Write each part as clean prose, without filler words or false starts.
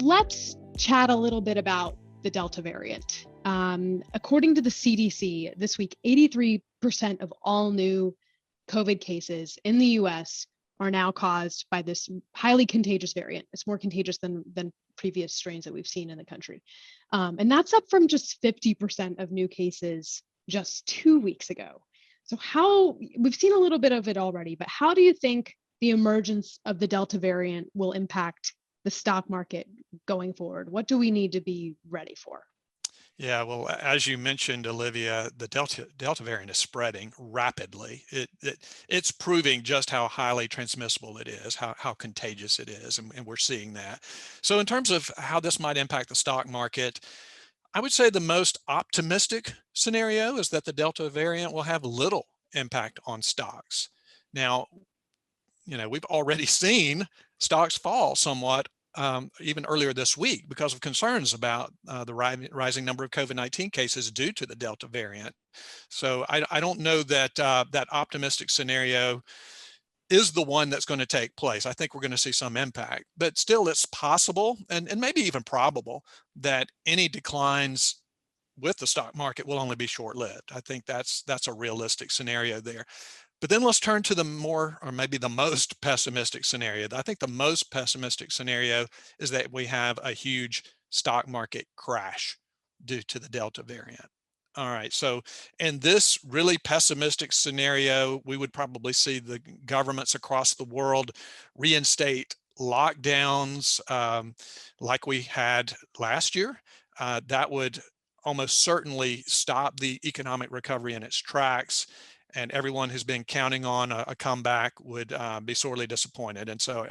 let's chat a little bit about the Delta variant. According to the CDC, this week, 83% of all new COVID cases in the US are now caused by this highly contagious variant. It's more contagious than previous strains that we've seen in the country. And that's up from just 50% of new cases just 2 weeks ago. So we've seen a little bit of it already, but how do you think the emergence of the Delta variant will impact the stock market going forward? What do we need to be ready for? Yeah, well, as you mentioned, Olivia, the Delta variant is spreading rapidly. It's proving just how highly transmissible it is, how contagious it is, and we're seeing that. So in terms of how this might impact the stock market, I would say the most optimistic scenario is that the Delta variant will have little impact on stocks. Now, we've already seen stocks fall somewhat even earlier this week because of concerns about the rising number of COVID-19 cases due to the Delta variant. So I don't know that that optimistic scenario is the one that's going to take place. I think we're going to see some impact, but still it's possible and maybe even probable that any declines with the stock market will only be short-lived. I think that's a realistic scenario there. But then let's turn to the more, or maybe the most pessimistic scenario. I think the most pessimistic scenario is that we have a huge stock market crash due to the Delta variant. All right, so in this really pessimistic scenario, we would probably see the governments across the world reinstate lockdowns like we had last year. That would almost certainly stop the economic recovery in its tracks, and everyone who's been counting on a comeback would be sorely disappointed. And so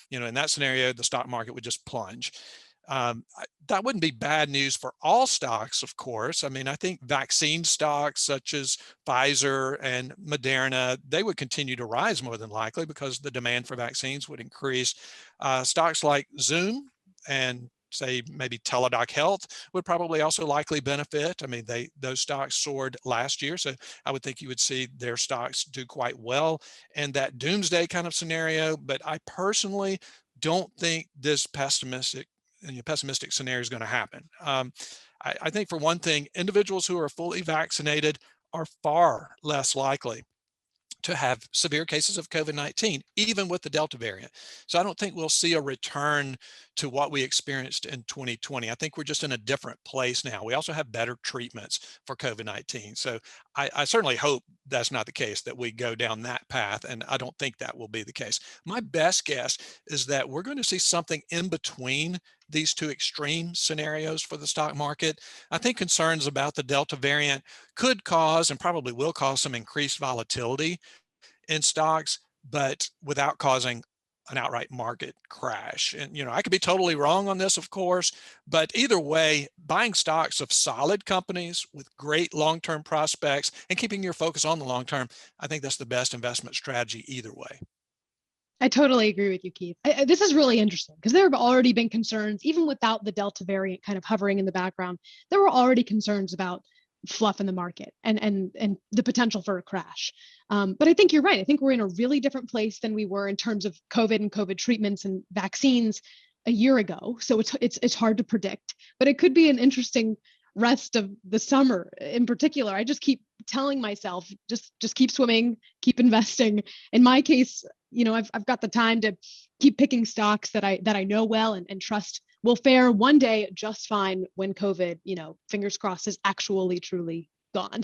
in that scenario, the stock market would just plunge. That wouldn't be bad news for all stocks, of course. I mean, I think vaccine stocks such as Pfizer and Moderna, they would continue to rise more than likely because the demand for vaccines would increase. Stocks like Zoom and say maybe Teladoc Health would probably also likely benefit. I mean, those stocks soared last year, so I would think you would see their stocks do quite well in that doomsday kind of scenario. But I personally don't think this pessimistic scenario is going to happen. I think for one thing, individuals who are fully vaccinated are far less likely to have severe cases of COVID-19, even with the Delta variant. So I don't think we'll see a return to what we experienced in 2020. I think we're just in a different place now. We also have better treatments for COVID-19. So I certainly hope that's not the case, that we go down that path, and I don't think that will be the case. My best guess is that we're going to see something in between these two extreme scenarios for the stock market. I think concerns about the Delta variant could cause and probably will cause some increased volatility in stocks, but without causing an outright market crash. And, I could be totally wrong on this, of course, but either way, buying stocks of solid companies with great long-term prospects and keeping your focus on the long term, I think that's the best investment strategy either way. I totally agree with you, Keith. This is really interesting because there have already been concerns, even without the Delta variant kind of hovering in the background. There were already concerns about fluff in the market and the potential for a crash. But I think you're right. I think we're in a really different place than we were in terms of COVID and COVID treatments and vaccines a year ago. So it's hard to predict, but it could be an interesting rest of the summer. In particular, I just keep telling myself, just keep swimming, keep investing. In my case, I've got the time to keep picking stocks that I know well and trust will fare one day just fine when COVID, fingers crossed, is actually truly gone,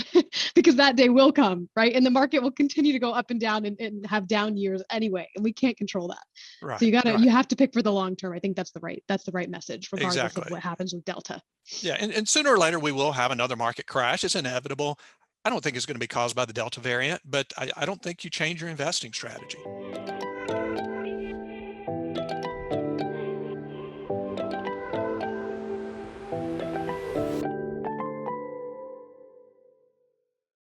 because that day will come, right? And the market will continue to go up and down and have down years anyway, and we can't control that. Right. So you have to pick for the long term. I think that's the right message, regardless of what happens with Delta. Yeah, and sooner or later we will have another market crash. It's inevitable. I don't think it's going to be caused by the Delta variant, but I don't think you change your investing strategy.